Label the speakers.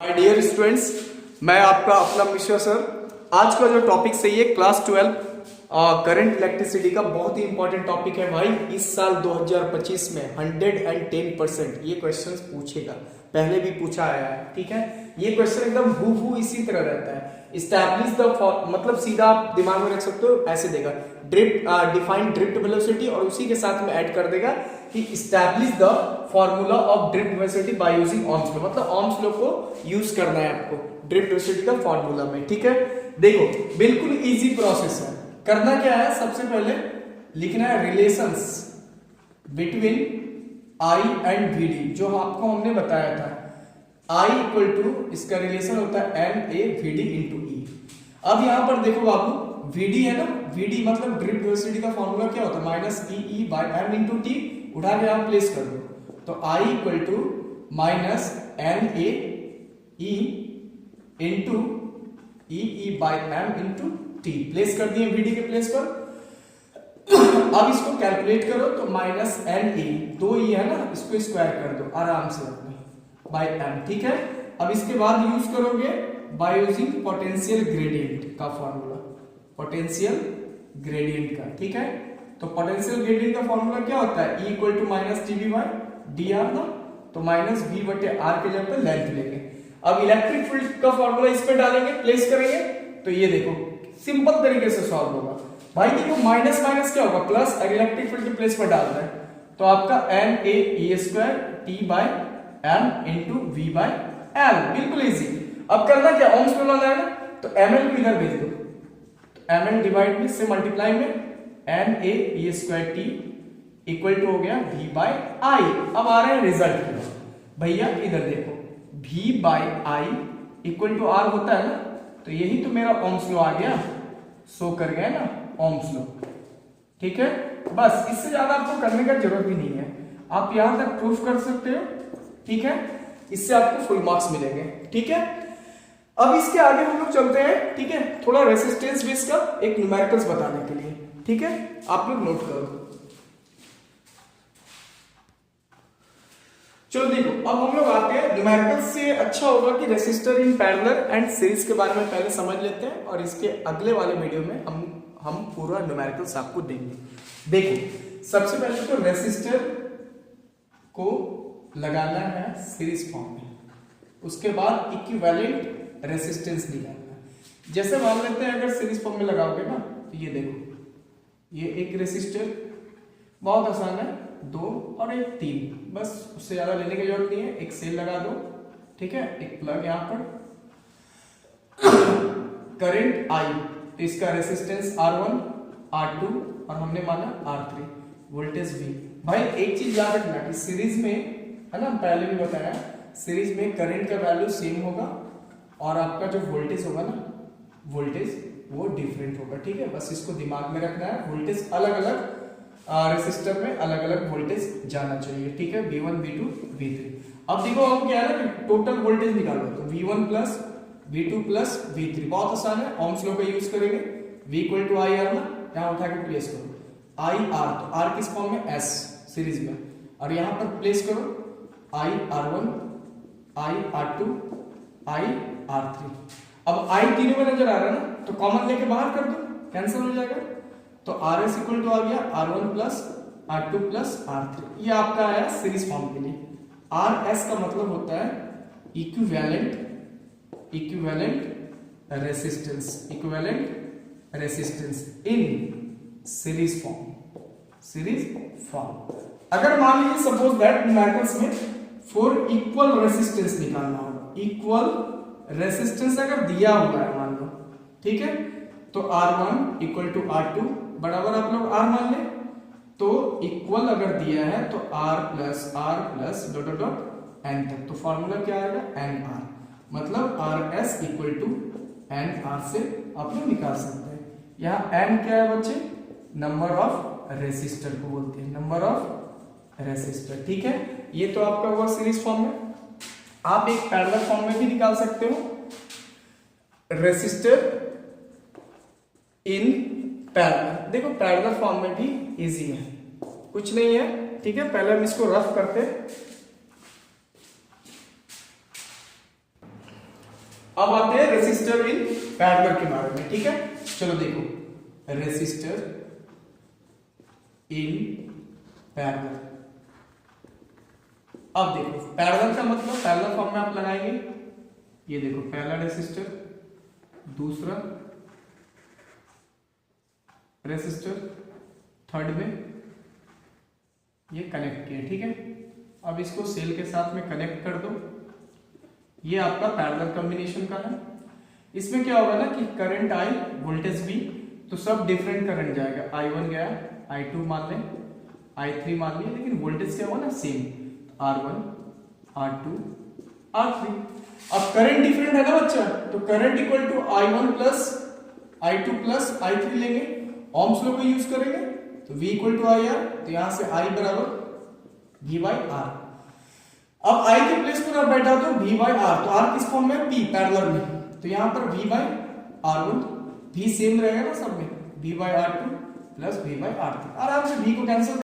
Speaker 1: My dear students, मैं आपका अपना मिश्रा सर। आज का जो टॉपिक सही है क्लास 12 करंट इलेक्ट्रिसिटी का बहुत ही इंपॉर्टेंट टॉपिक है भाई। इस साल 2025 में 110% ये क्वेश्चंस पूछेगा, पहले भी पूछा आया है। ठीक है, ये क्वेश्चन एकदम हूबहू इसी तरह रहता है। इस्टेब्लिश द मतलब सीधा आप दिमाग में रख सकते हो, ऐसे देगा ड्रिफ्ट डिफाइन ड्रिफ्ट वेलोसिटी और उसी के साथ में ऐड कर देगा कि establish the formula of drift velocity by using Ohm's law. मतलब ओम्स लॉ को यूज करना है आपको ड्रिफ्ट वेलोसिटी का फॉर्मूला में। ठीक है, देखो बिल्कुल इजी प्रोसेस है। करना क्या है, सबसे पहले लिखना है relations between I and V D, जो आपको हमने बताया था। I इक्वल टू इसका रिलेशन होता है N A V D into E. अब यहां पर देखो बाबू, वी डी है ना, वी डी मतलब ड्रिफ्ट वेलोसिटी का फॉर्मूला क्या होता है, minus E E by M into T. उठा के आप प्लेस कर दो, तो I equal to minus N A E into E E by M into T. Place कर दिए वीडी के प्लेस पर। अब इसको कैलकुलेट करो तो माइनस एन ई, दो ई है ना, इसको स्क्वायर कर दो आराम से अपने बाय एम। ठीक है, अब इसके बाद यूज करोगे बाय यूजिंग पोटेंशियल ग्रेडियंट का फॉर्मूला, पोटेंशियल ग्रेडियंट का। ठीक है, तो पोटेंशियल ग्रेडियंट का फॉर्मूला क्या होता है, E equal to minus D B by D R ना, तो माइनस V बटे आर के जगह पे लेंथ लेंगे। अब इलेक्ट्रिक फील्ड का फॉर्मूला इस पे डालेंगे, प्लेस करेंगे, तो ये देखो सिंपल तरीके से सॉल्व होगा भाई। देखो माइनस माइनस क्या होगा प्लस, और इलेक्ट्रिक फील्ड के प्लेस पर डाल रहे हैं तो आपका N A E square T by M into V by L. बिल्कुल इजी। अब करना क्या, ओम्स लॉ लगाना है ना, तो एम एल को इधर भेज दो, तो एम एल डिवाइड में से मल्टीप्लाई में N A E square T equal to हो गया वी बाय आई। अब आ रहे हैं रिजल्ट भैया, इधर देखो V by I equal to R होता है ना, तो यही तो मेरा ओम्स लॉ आ गया, शो कर गया ना ओम्स लॉ। ठीक है, बस इससे ज्यादा आपको करने का जरूरत भी नहीं है, आप यहां तक प्रूफ कर सकते हो। ठीक है, इससे आपको फुल मार्क्स मिलेंगे। ठीक है, अब इसके आगे हम लोग चलते हैं। ठीक है, थोड़ा रेसिस्टेंस बेस का एक न्यूमेरिकल्स बताने के लिए। ठीक है, आप लोग नोट करो। चलो देखो, अब हम लोग आते हैं न्यूमेरिकल्स से। अच्छा होगा कि resistor in parallel and series के बारे में पहले समझ लेते हैं, और इसके अगले वाले वीडियो में हम पूरा न्यूमेरिकल्स आपको देंगे। देखो सबसे पहले तो रेसिस्टर को लगाना है सीरीज फॉर्म में, उसके बाद इक्विवेलेंट रेसिस्टेंस निकालना है। जैसे मान लेते हैं अगर सीरीज फॉर्म में लगाओगे ना, तो ये देखो ये एक रेसिस्टर, बहुत आसान है, 2 और एक 3, बस उससे ज्यादा लेने की जरूरत नहीं है। एक सेल लगा दो, ठीक है, एक प्लग यहां पर, करंट आई, तो इसका रेसिस्टेंस R1 R2 और हमने माना R3, वोल्टेज V। भाई एक चीज याद रखना कि सीरीज में है ना, पहले भी बताया, सीरीज में करंट का वैल्यू सेम होगा और आपका जो वोल्टेज होगा ना, वोल्टेज वो डिफरेंट होगा। ठीक है, बस इसको दिमाग में रखना है। वोल्टेज अलग अलग रेसिस्टर में अलग अलग वोल्टेज जाना चाहिए। ठीक है, V1 V2 V3। अब देखो हम क्या है ना, टोटल वोल्टेज निकालो, तो V1 plus V2 plus V3, बहुत आसान है, ओम्स लॉ का यूज करेंगे। V equal to I R ना, यहाँ उठा के प्लेस करो आई आर, तो आर किस फॉर्म में, एस सीरीज में, और यहां पर प्लेस करो आई R1 आई R2 आई R3। अब आई तीनों में नजर आ रहा है ना, तो कॉमन लेके बाहर कर दो, कैंसिल हो जाएगा, तो आर एस इक्वल टू आ गया R1 plus R2 plus R3। ये आपका आया सीरीज फॉर्म के लिए। आर एस का मतलब होता है equivalent resistance, equivalent resistance in series form. अगर मान लीजिए सपोज दैट न्यूमेरिकल्स में फॉर इक्वल रेसिस्टेंस निकालना होगा, इक्वल रेसिस्टेंस अगर दिया हुआ है मान लो, ठीक है, तो R1 इक्वल टू R2 बराबर आप लोग R मान ले, तो इक्वल अगर दिया है तो R plus dot dot N तक, तो फॉर्मूला क्या आएगा, एन आर, मतलब R S equal to N R से आप लोग निकाल सकते हैं। यहाँ एन क्या है बच्चे, नंबर ऑफ रेसिस्टर को बोलते हैं, नंबर ऑफ रेसिस्टर। ठीक है, ये तो आपका हुआ सीरीज फॉर्म में। आप एक पैरेलल फॉर्म में भी निकाल सकते हो, रेसिस्टर इन पैरेलल। देखो पैरेलल फॉर्म में भी इजी है, कुछ नहीं है। ठीक है, पहले हम इसको रफ करते हैं। अब आते हैं रेसिस्टर इन पैरेलल के बारे में, ठीक है। चलो देखो, रेसिस्टर इन पैरेलल। अब देखो पैरेलल का मतलब पैरेलल फॉर्म में आप लगाएंगे, ये देखो पहला रेसिस्टर, दूसरा रेसिस्टर, थर्ड में ये कनेक्ट किया, ठीक है। अब इसको सेल के साथ में कनेक्ट कर दो, ये आपका पैरेलल कॉम्बिनेशन का है। इसमें क्या होगा ना कि करंट आई, वोल्टेज बी, तो सब डिफरेंट करंट जाएगा। I1 गया, I2 मान लें, I3 मान लिया, लेकिन वोल्टेज क्या होगा ना सेम, R1, R2, R3। अब करंट डिफरेंट है ना बच्चा, तो current equal to I1 plus I2 plus I3 लेंगे, ओम्स लॉ को यूज करेंगे, तो V equal to I R, तो यहां से I बराबर V बाई आर। अब I के प्लेस पर आप बैठा दो V बाई आर, तो R किस फॉर्म में, P पैरेलल में, तो यहां पर V by R1, V same रहेगा ना सब में, V by R2 plus V by R3। आराम से V को कैंसिल